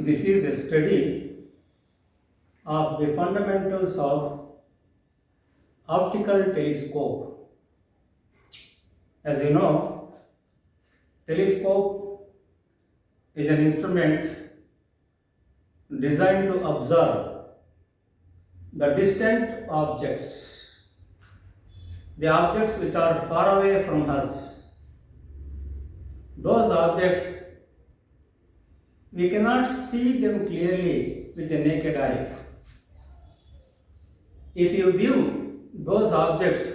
This is a study of the fundamentals of optical telescope. As you know, telescope is an instrument designed to observe the distant objects, the objects which are far away from us. Those objects, we cannot see them clearly with the naked eye. If you view those objects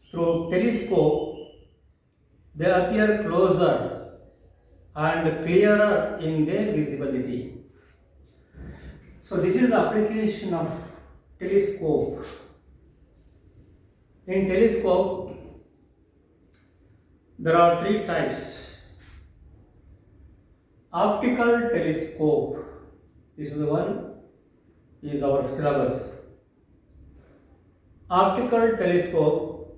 through telescope, they appear closer and clearer in their visibility. So this is the application of telescope. In telescope, there are three types. Optical telescope, this is the one, is our syllabus. Optical telescope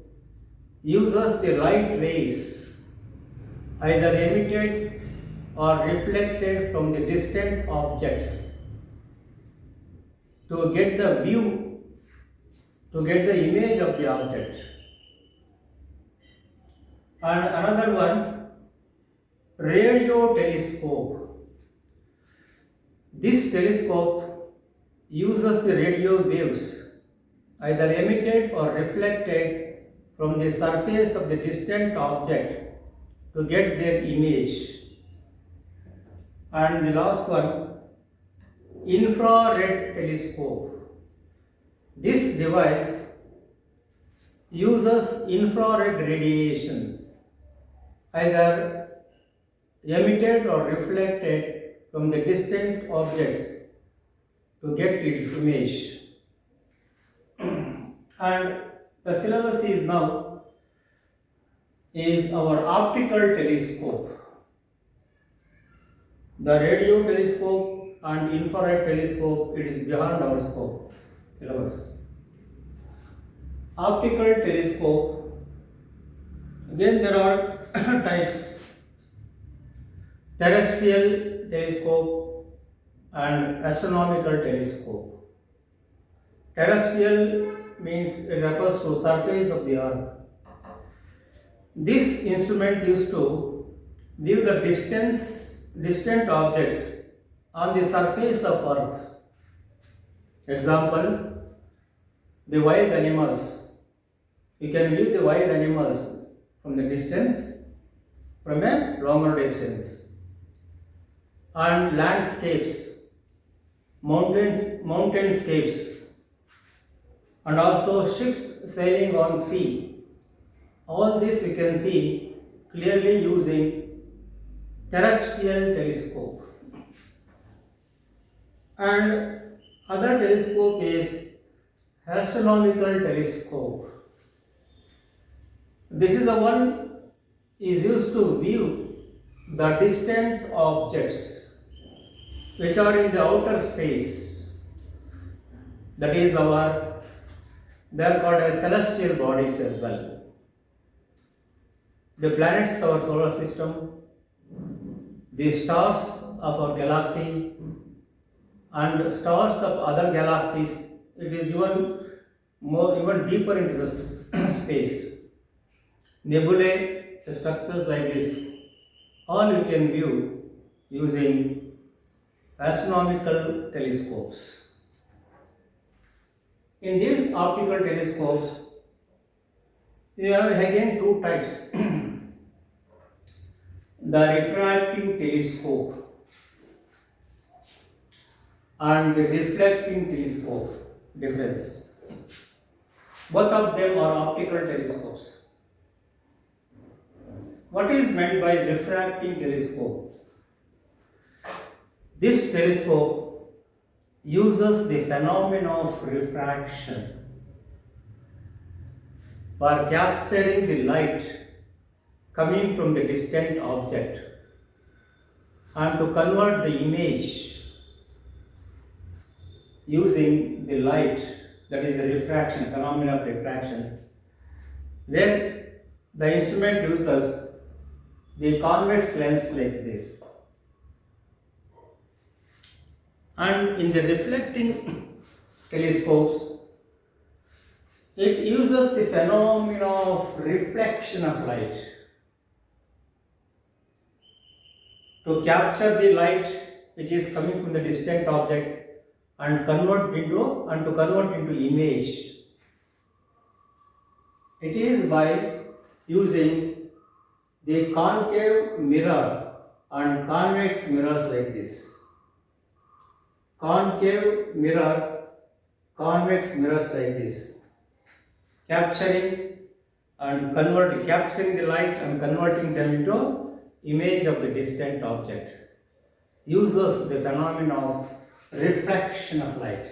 uses the light rays either emitted or reflected from the distant objects to get the view, to get the image of the object. And another one, radio telescope. This telescope uses the radio waves either emitted or reflected from the surface of the distant object to get their image. And the last one, infrared telescope. This device uses infrared radiations either emitted or reflected from the distant objects to get its image. And the syllabus is now is our optical telescope. The radio telescope and infrared telescope, it is beyond our scope syllabus. Optical telescope, again there are types: terrestrial telescope and astronomical telescope. Terrestrial means it refers to surface of the earth. This instrument used to view the distant objects on the surface of earth. Example, the wild animals. You can view the wild animals from the distance, from a longer distance. And landscapes, mountainscapes, and also ships sailing on sea. All this you can see clearly using terrestrial telescope. And other telescope is astronomical telescope. This is the one is used to view the distant objects which are in the outer space. That is they are called as celestial bodies as well. The planets of our solar system, the stars of our galaxy, and stars of other galaxies, it is even deeper into the space. Nebulae, the structures like this, all you can view using astronomical telescopes. In these optical telescopes, you have again two types. The refracting telescope and the reflecting telescope. Difference. Both of them are optical telescopes. What is meant by refracting telescope? This telescope uses the phenomena of refraction for capturing the light coming from the distant object and to convert the image using the light, that is the refraction, phenomena of refraction, where the instrument uses the convex lens like this. And in the reflecting telescopes, it uses the phenomena of reflection of light to capture the light which is coming from the distant object and convert into image. It is by using the concave mirror and convex mirrors like this. Concave mirror, convex mirrors like this, capturing the light and converting them into image of the distant object. Uses the phenomena of reflection of light.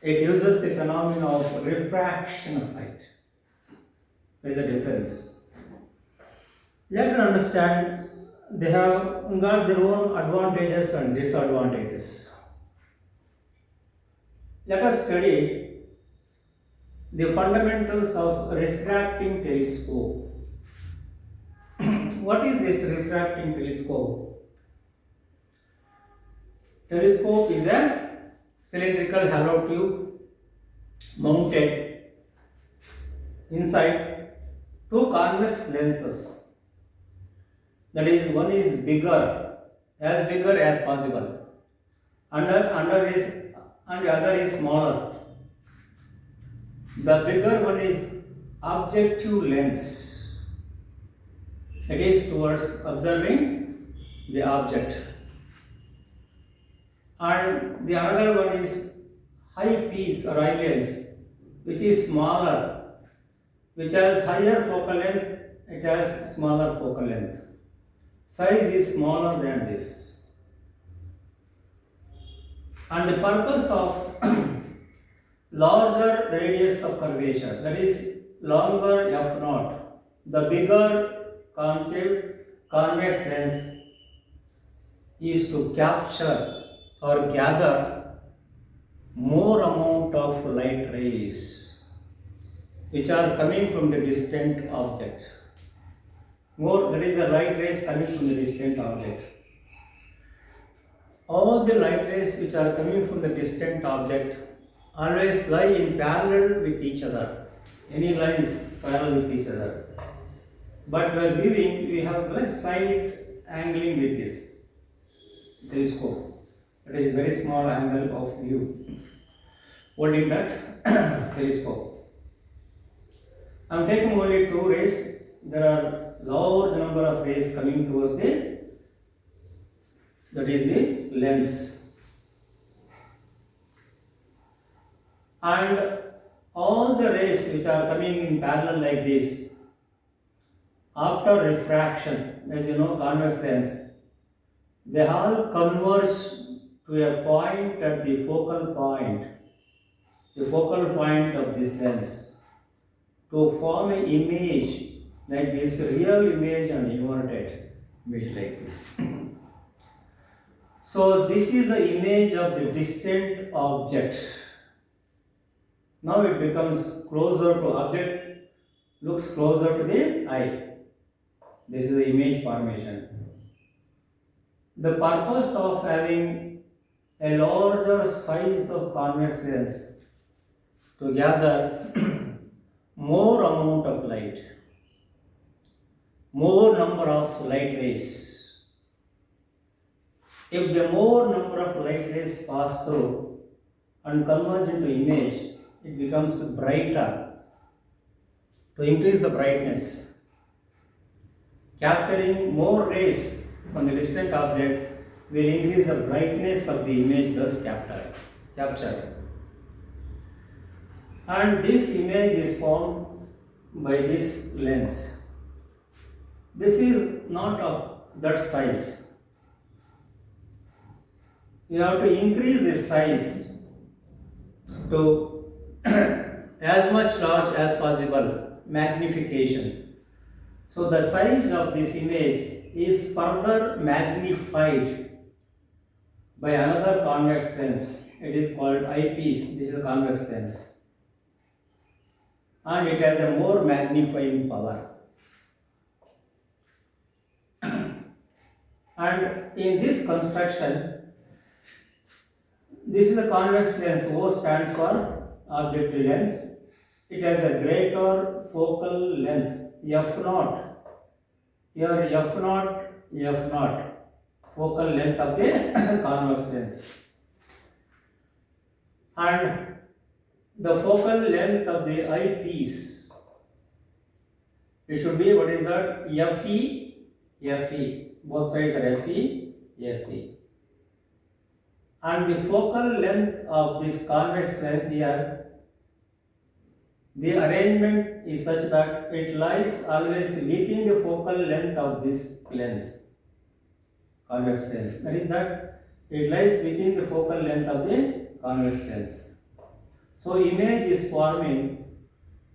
It uses the phenomena of refraction of light. What is the difference? Let us understand they have got their own advantages and disadvantages. Let us study the fundamentals of refracting telescope. What is this refracting telescope? Telescope is a cylindrical hollow tube mounted inside two convex lenses. That is, one is bigger as possible, and the other is smaller. The bigger one is objective lens. It is towards observing the object. And the other one is eyepiece or eye lens, which is smaller, which has higher focal length, it has smaller focal length. Size is smaller than this. And the purpose of larger radius of curvature, that is longer f0, the bigger convex lens is to capture or gather more amount of light rays which are coming from the distant object. That is the light rays coming from the distant object. All the light rays which are coming from the distant object always lie in parallel with each other. Any lines parallel with each other. But while viewing, we have a slight angling with this telescope. It is very small angle of view holding that telescope. I am taking only two rays. There are large number of rays coming towards that is the lens. And all the rays which are coming in parallel like this, after refraction, as you know, convex lens, they all converge to a point at the focal point of this lens, to form an image like this, real image and inverted image like this. So this is the image of the distant object. Now it becomes closer to object, looks closer to the eye. This is the image formation. The purpose of having a larger size of convex lens to gather more amount of light, more number of light rays. If the more number of light rays pass through and converge into image, it becomes brighter. To increase the brightness, capturing more rays from the distant object will increase the brightness of the image thus captured. And this image is formed by this lens. This is not of that size. You have to increase this size to as much large as possible, magnification. So the size of this image is further magnified by another convex lens. It is called eyepiece. This is a convex lens. And it has a more magnifying power. And in this construction, This is the convex lens. O stands for objective lens. It has a greater focal length, f naught. Here f naught, focal length of the convex lens. And the focal length of the eyepiece, it should be, what is that? Fe. Both sides are Fe. And the focal length of this convex lens here, the arrangement is such that it lies always within the focal length of this lens, convex lens. That is that it lies within the focal length of the convex lens. So image is forming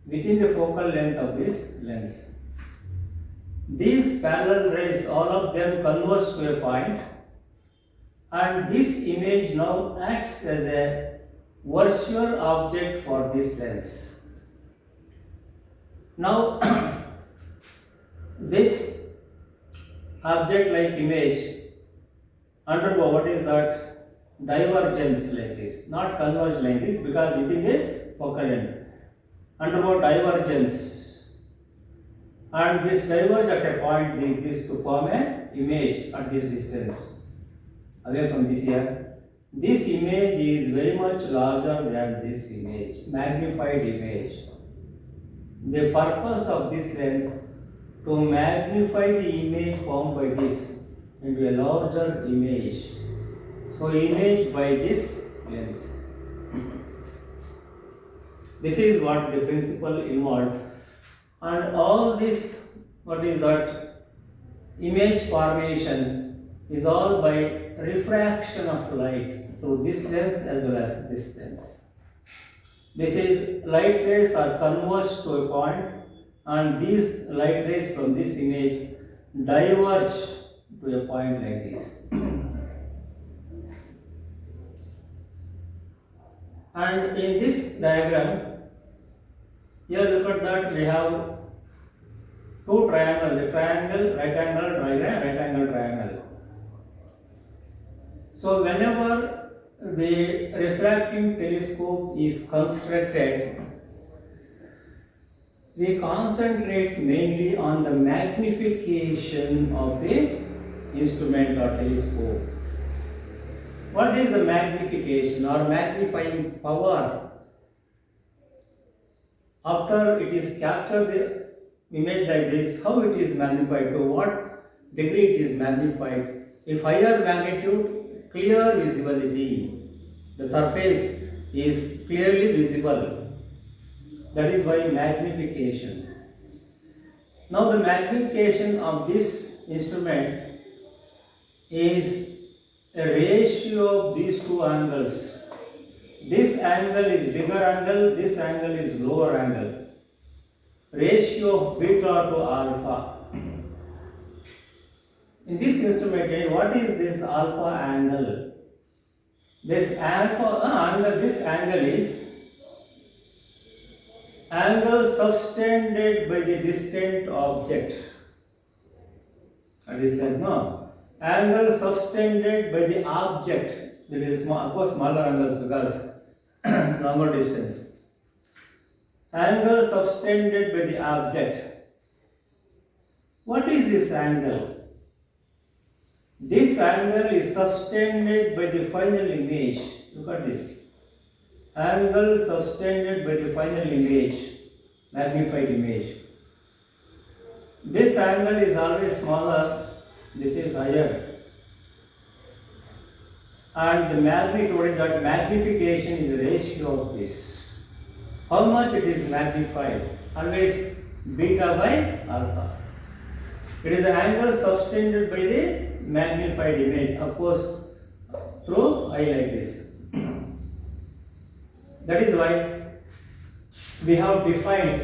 within the focal length of this lens. These parallel rays, all of them converge to a point, and this image now acts as a virtual object for this lens. Now, this object like image undergo, what is that? Divergence like this, not converge like this, because within the focal length. Undergo divergence, and this diverge at a point like this to form an image at this distance away from this here. This image is very much larger than this image, magnified image. The purpose of this lens to magnify the image formed by this into a larger image. So image by this lens. This is what the principle involved, and all this, what is that? Image formation is all by refraction of light through this lens as well as this lens. This is light rays are converged to a point, and these light rays from this image diverge to a point like this. And in this diagram, here look at that, we have two triangles, a triangle, right angle, right angle triangle. So whenever the refracting telescope is constructed, we concentrate mainly on the magnification of the instrument or telescope. What is the magnification or magnifying power? After it is captured the image like this, how it is magnified, to what degree it is magnified. If higher magnitude, clear visibility, the surface is clearly visible. That is why magnification. Now the magnification of this instrument is a ratio of these two angles. This angle is bigger angle, this angle is lower angle. Ratio of beta to alpha. In this instrument, what is this alpha angle? This this angle is angle subtended by the distant object. A distance, no. Angle subtended by the object. That is, of course, smaller angles because longer distance. Angle subtended by the object. What is this angle? This angle is subtended by the final image. Look at this. Angle subtended by the final image, magnified image. This angle is always smaller, this is higher. And the magnitude is that magnification is a ratio of this. How much it is magnified? Always beta by alpha. It is an angle subtended by the magnified image, of course, through eye like this. That is why we have defined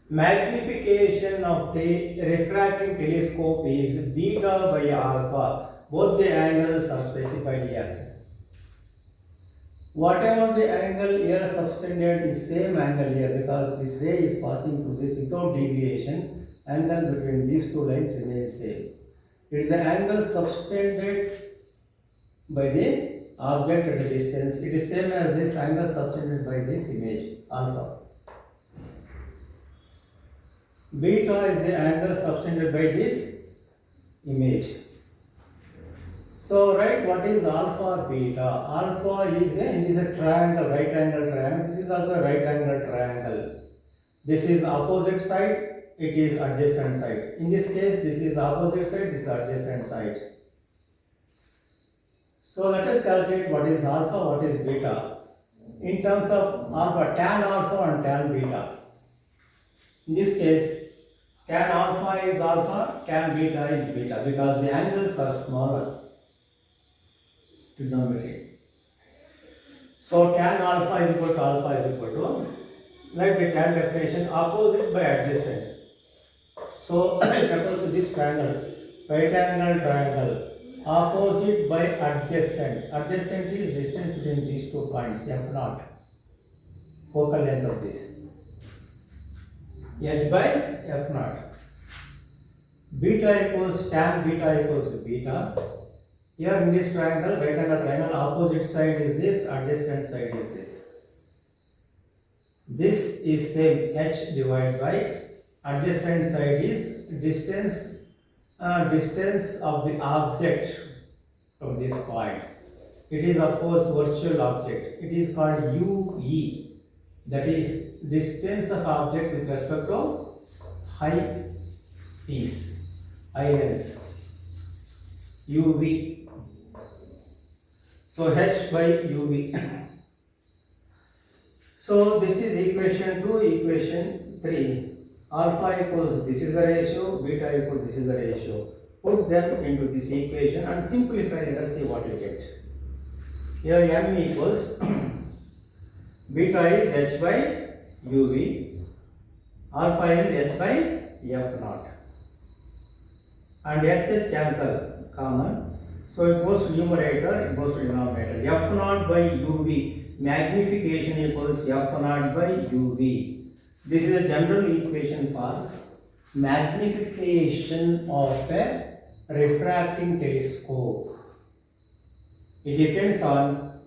magnification of the refracting telescope is beta by alpha. Both the angles are specified here. Whatever the angle here subtended is same angle here, because this ray is passing through this without deviation. Angle between these two lines remains same. It is an angle subtended by the object at a distance, it is same as this angle subtended by this image alpha. Beta is the angle subtended by this image. So write what is alpha or beta. Alpha is a triangle, right angle triangle. This is also a right angle triangle. This is opposite side, it is adjacent side. In this case, this is opposite side, this is adjacent side. So let us calculate what is alpha, what is beta. In terms of alpha, tan alpha and tan beta. In this case, tan alpha is alpha, tan beta is beta because the angles are smaller. Trigonometry. So tan alpha is equal to, like the tan definition, opposite by adjacent. So it occurs to this triangle, right angle triangle, opposite by adjacent. Adjacent is distance between these 2 points, F0, focal length of this. H by F0. Beta equals tan beta equals beta. Here in this triangle, right angle triangle, opposite side is this, adjacent side is this. This is same, h divided by adjacent side is distance of the object from this point. It is of course virtual object. It is called UE. That is distance of object with respect to eyepiece, eye lens. UV. So h by UV. So this is equation 2, equation 3. Alpha equals this is the ratio, beta equals this is the ratio. Put them into this equation and simplify. Let us see what you get. Here m equals beta is h by UV, alpha is h by F0, and h cancel common. So it goes to numerator, it goes to denominator. F0 by UV, magnification equals F0 by UV. This is a general equation for magnification of a refracting telescope. It depends on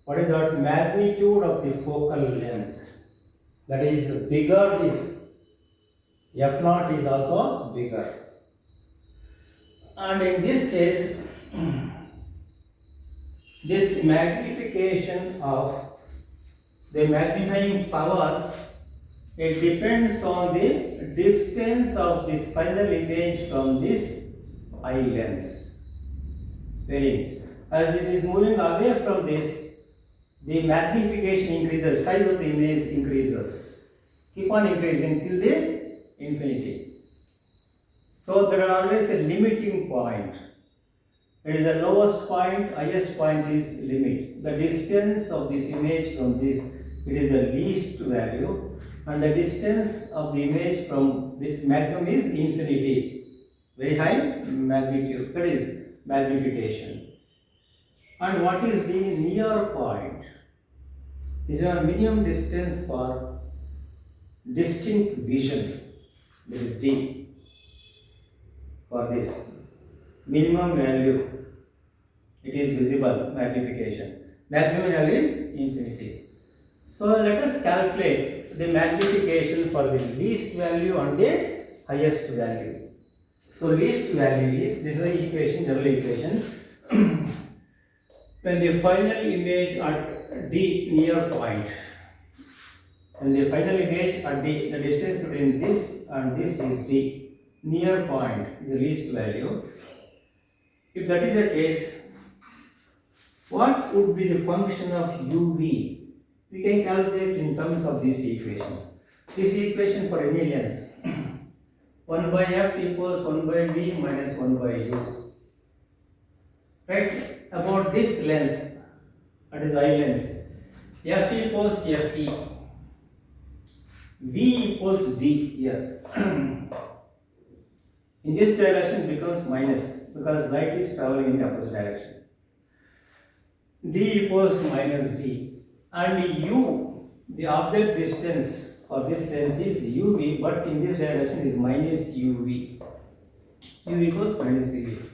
what is the magnitude of the focal length. That is, bigger this, F0 is also bigger. And in this case, this magnification of the magnifying power, it depends on the distance of this final image from this eye lens. As it is moving away from this, the magnification increases, size of the image increases, keep on increasing till the infinity. So there are always a limiting point. It is the lowest point, highest point is limit. The distance of this image from this, it is the least value, and the distance of the image from this maximum is infinity, very high magnitude, that is magnification. And what is the near point? This is a minimum distance for distinct vision, that is D. For this minimum value, it is visible magnification. Maximum value is infinity. So let us calculate the magnification for the least value and the highest value. So least value is, this is the equation, general equation. When the final image at D near point, when the final image at D, the distance between this and this is D, near point is the least value. If that is the case, what would be the function of UV? We can calculate in terms of this equation. This equation for any lens, 1 by F equals 1 by V minus 1 by U. Right? About this lens, that is eye lens, F equals Fe, V equals D here. In this direction it becomes minus because light is traveling in the opposite direction. D equals minus D, and U, the object distance for this lens is UV, but in this direction is minus UV. U equals minus UV.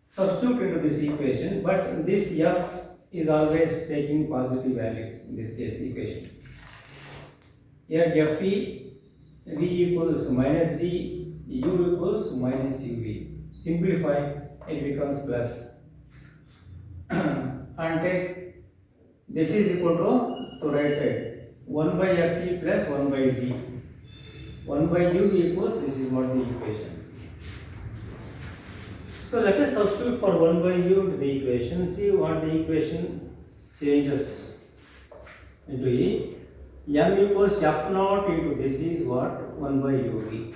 Substitute into this equation, but this F is always taking positive value in this case equation. Here Fe, V equals minus D, U equals minus UV. Simplify, it becomes plus. And take this is equal to right side 1 by Fe plus 1 by D. 1 by UV equals, this is what the equation. So let us substitute for 1 by U into the equation. See what the equation changes into E. M equals F naught into this is what? 1 by UV.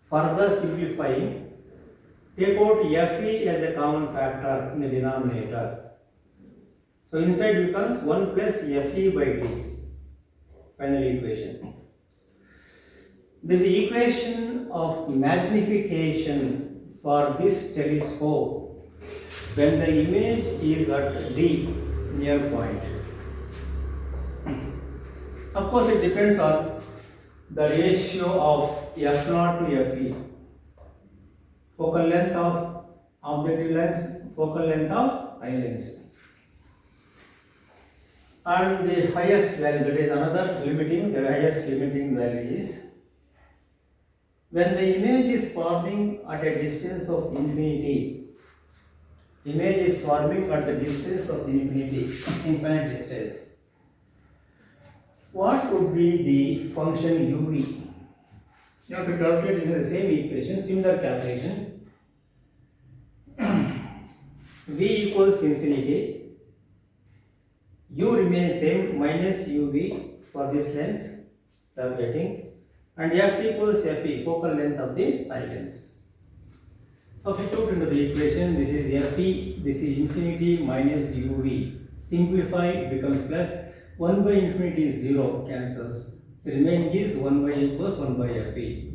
Further simplifying, take out Fe as a common factor in the denominator. So inside becomes 1 plus Fe by D. Final equation. This equation of magnification for this telescope when the image is at D near point. Of course, it depends on the ratio of F naught to Fe. Focal length of objective lens, focal length of eye lens. And the highest value, that is another limiting, the highest limiting value is when the image is forming at a distance of infinity. Image is forming at the distance of infinity, infinite distance. What would be the function uv? You have to calculate in the same equation, similar calculation. V equals infinity, u remains same minus uv for this lens, calculating, and f equals fe, focal length of the eye lens. Substitute into the equation, this is fe, this is infinity minus uv. Simplify, it becomes plus. 1 by infinity is 0, cancels. So remaining is 1 by equals 1 by fe.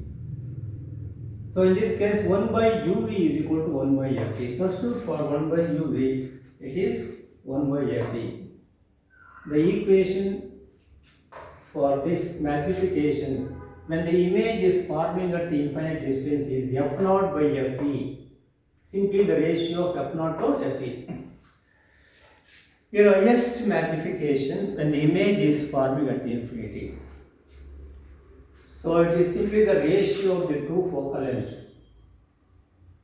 So in this case 1 by uv is equal to 1 by fe. Substitute for 1 by uv, it is 1 by fe. The equation for this magnification when the image is forming at the infinite distance is f naught by fe. Simply the ratio of f naught to fe. Your highest magnification when the image is forming at the infinity. So it is simply the ratio of the two focal lengths.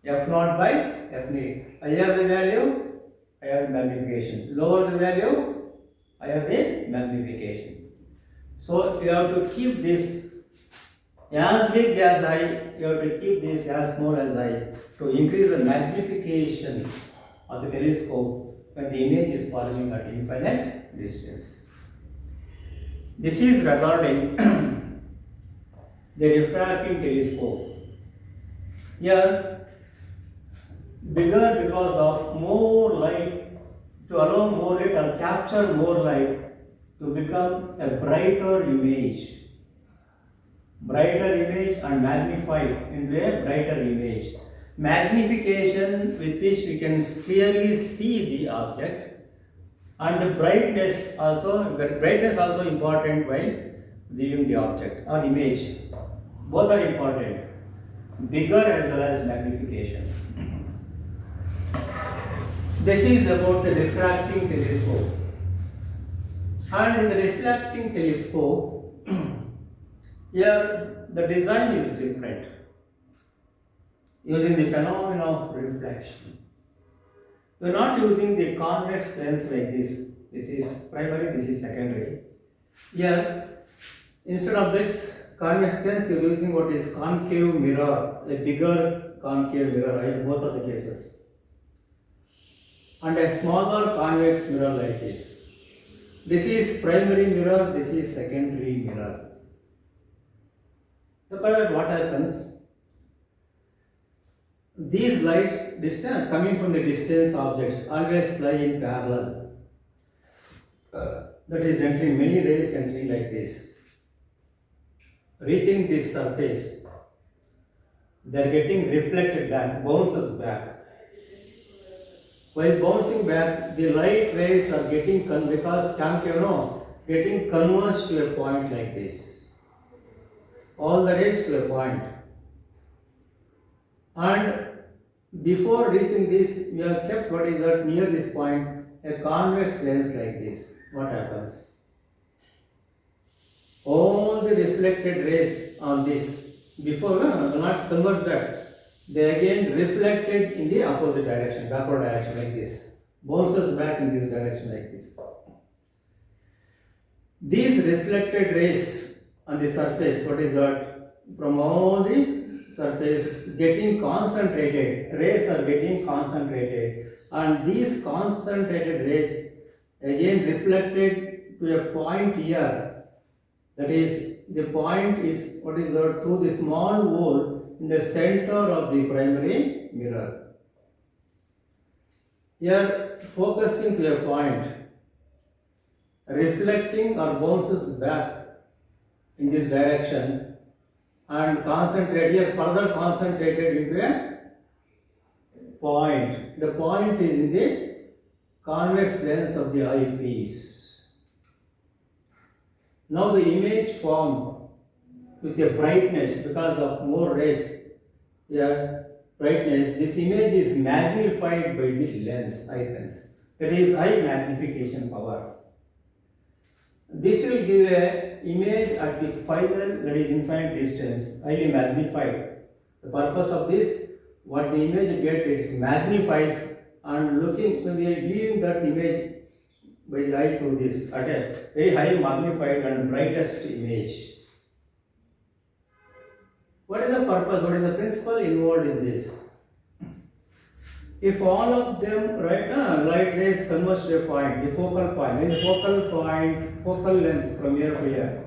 F naught by f naught. Higher the value, higher the magnification. Lower the value, higher the magnification. So you have to keep this as big as high, you have to keep this as small as high to increase the magnification of the telescope when the image is forming at infinite distance. This is regarding the refracting telescope. Here, bigger because of more light, to allow more light or capture more light to become a brighter image. Brighter image and magnified into a brighter image. Magnification with which we can clearly see the object, and the brightness also important while viewing the object or image. Both are important, bigger as well as magnification. This is about the refracting telescope. And in the refracting telescope, here the design is different, using the phenomenon of reflection. We are not using the convex lens like this. This is primary, this is secondary. Here, instead of this convex lens, you are using what is concave mirror, a bigger concave mirror in both of the cases, and a smaller convex mirror like this. This is primary mirror, this is secondary mirror. Look at what happens. These lights coming from the distance objects always lie in parallel. That is entering many rays entering like this, reaching this surface. They are getting reflected back, bounces back. While bouncing back, the light rays are getting getting converged to a point like this. All the rays to a point. And before reaching this, we have kept what is at near this point a convex lens like this, what happens? All the reflected rays on this, before will not convert that, they again reflected in the opposite direction, backward direction like this, bounces back in this direction like this. These reflected rays on the surface, what is that? From all the surface getting concentrated, rays are getting concentrated, and these concentrated rays again reflected to a point here. That is, the point is what is that? Through the small hole in the center of the primary mirror. Here, focusing to a point, reflecting or bounces back in this direction and concentrate here, further concentrated into a point. The point is in the convex lens of the eyepiece. Now the image formed with a brightness, because of more rays, here brightness, this image is magnified by the lens, eye lens. That is high magnification power. This will give a image at the final, that is infinite distance, highly magnified. The purpose of this, what the image gets, it is magnifies, and looking, when we are viewing that image by the eye through this, at a very high magnified and brightest image. What is the purpose, what is the principle involved in this? If all of them, light rays converge to a point, the focal point, there is a focal point, focal length from here to here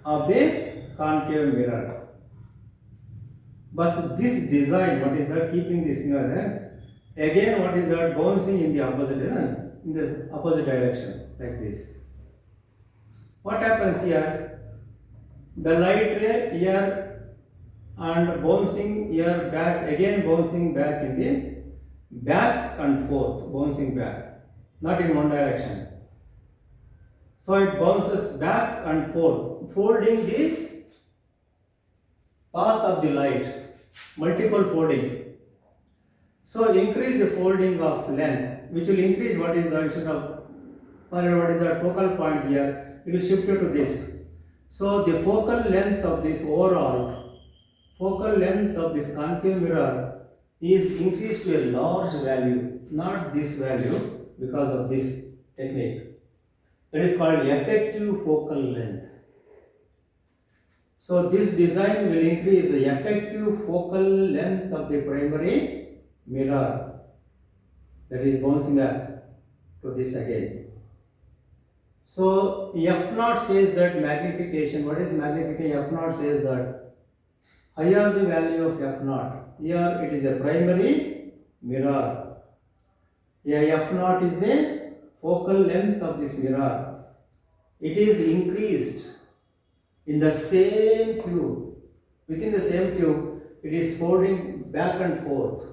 of the concave mirror. But this design, what is that? Keeping this mirror, again, what is that? Bouncing in the opposite direction, like this. What happens here? The light ray here and bouncing here back, again bouncing back in the back and forth, bouncing back, not in one direction. So it bounces back and forth, folding the path of the light, multiple folding. So increase the folding of length, which will increase what is the, instead of what is that focal point here, it will shift to this. So the focal length of this overall, focal length of this concave mirror is increased to a large value, not this value, because of this technique. That is called effective focal length. So this design will increase the effective focal length of the primary mirror, that is bouncing back to this again. So F0 says that magnification, what is magnification? F0 says that higher the value of F0, here it is a primary mirror. Here F0 is the focal length of this mirror. It is increased in the same tube. Within the same tube, it is folding back and forth.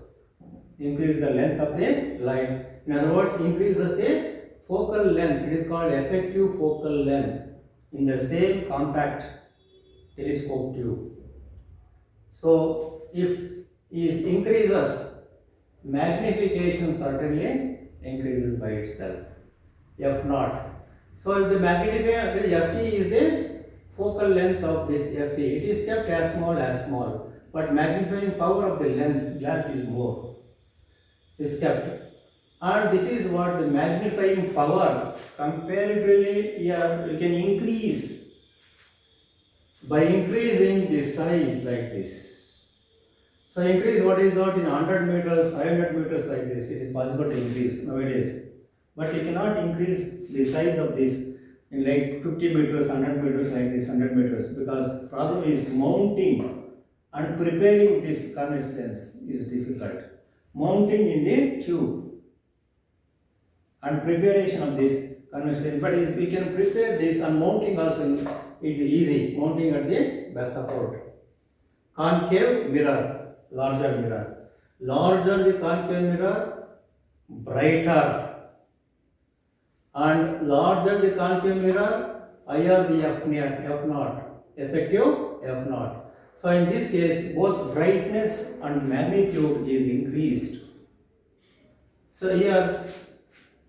Increase the length of the line. In other words, increases the focal length. It is called effective focal length in the same compact telescope tube. So if it increases, magnification certainly increases by itself. F0. So if the magnification, Fe is the focal length of this Fe. It is kept as small, but magnifying power of the glass is more. Is kept. And this is what the magnifying power comparatively here you can increase by increasing the size like this. So increase what is that in 100 meters, 500 meters like this, it is possible to increase nowadays. But you cannot increase the size of this in like 50 meters, 100 meters like this, 100 meters, because problem is mounting and preparing this convex lens is difficult. Mounting in the tube and preparation of this convex lens, but we can prepare this, and mounting also is easy, mounting at the back support. Concave mirror, larger mirror. Larger the concave mirror, brighter, and larger the concave mirror, higher the F0, effective F0. So in this case, both brightness and magnitude is increased. So here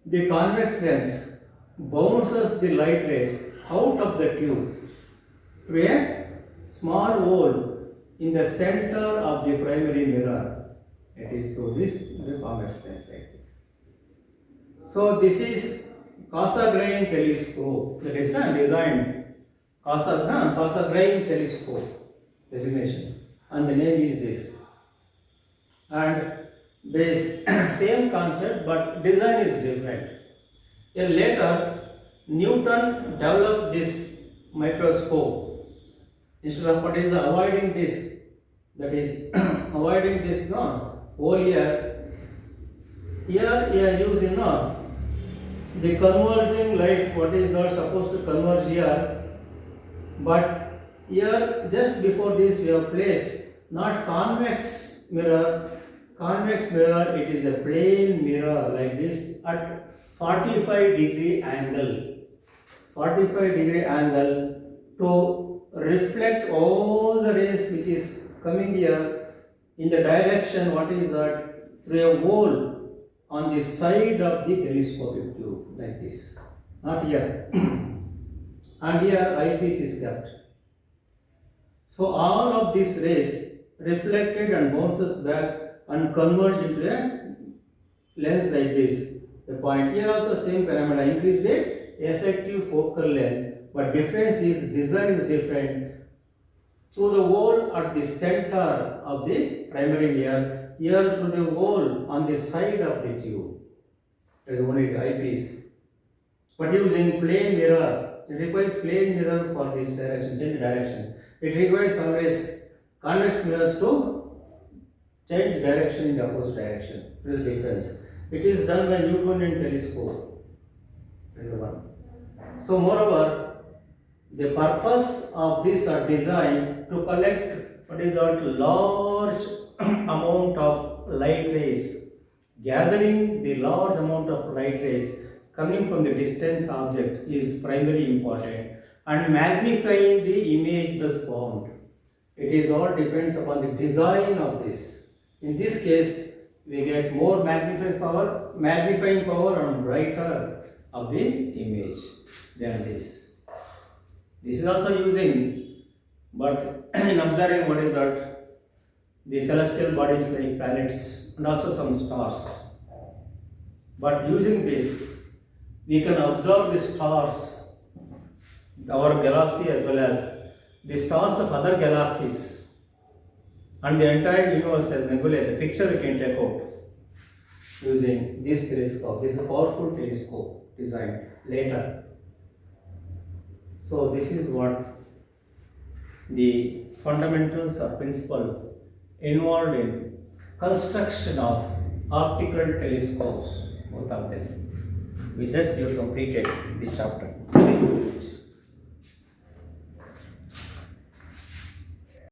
the convex lens bounces the light rays out of the tube through a small hole in the center of the primary mirror. It is through this the convex lens like this. So this is Cassegrain telescope. That is designed Cassegrain telescope designation, and the name is this. And there is same concept, but design is different. A later, Newton developed this microscope. Instead of what is avoiding this, that is avoiding this whole here he are using the converging light, what is not supposed to converge here, but here just before this we have placed not convex mirror, it is a plane mirror like this at 45-degree angle, to reflect all the rays which is coming here in the direction, what is that, through a hole on the side of the telescopic tube like this, not here. And here eyepiece is kept. So all of these rays reflected and bounces back and converge into a lens like this. The point here also same parameter, increase the effective focal length, but difference is design is different. Through the hole at the center of the primary mirror, here through the hole on the side of the tube. That is only the eyepiece. But using plane mirror, it requires plane mirror for this direction, change direction. It requires always convex mirrors to change direction in the opposite direction. There is difference. It is done by Newtonian telescope. That is the one. So moreover, the purpose of this are designed to collect what is called large amount of light rays, gathering the large amount of light rays coming from the distant object is primarily important, and magnifying the image thus formed. It is all depends upon the design of this. In this case, we get more magnifying power and brighter of the image than this. This is also using, but in observing what is that, the celestial bodies like planets and also some stars. But using this, we can observe the stars, our galaxy as well as the stars of other galaxies and the entire universe as nebulae. The picture we can take out using this telescope. This is a powerful telescope designed later. So this is what the fundamentals or principle involved in construction of optical telescopes, both of them. With this, you have completed the chapter. Thank you very much.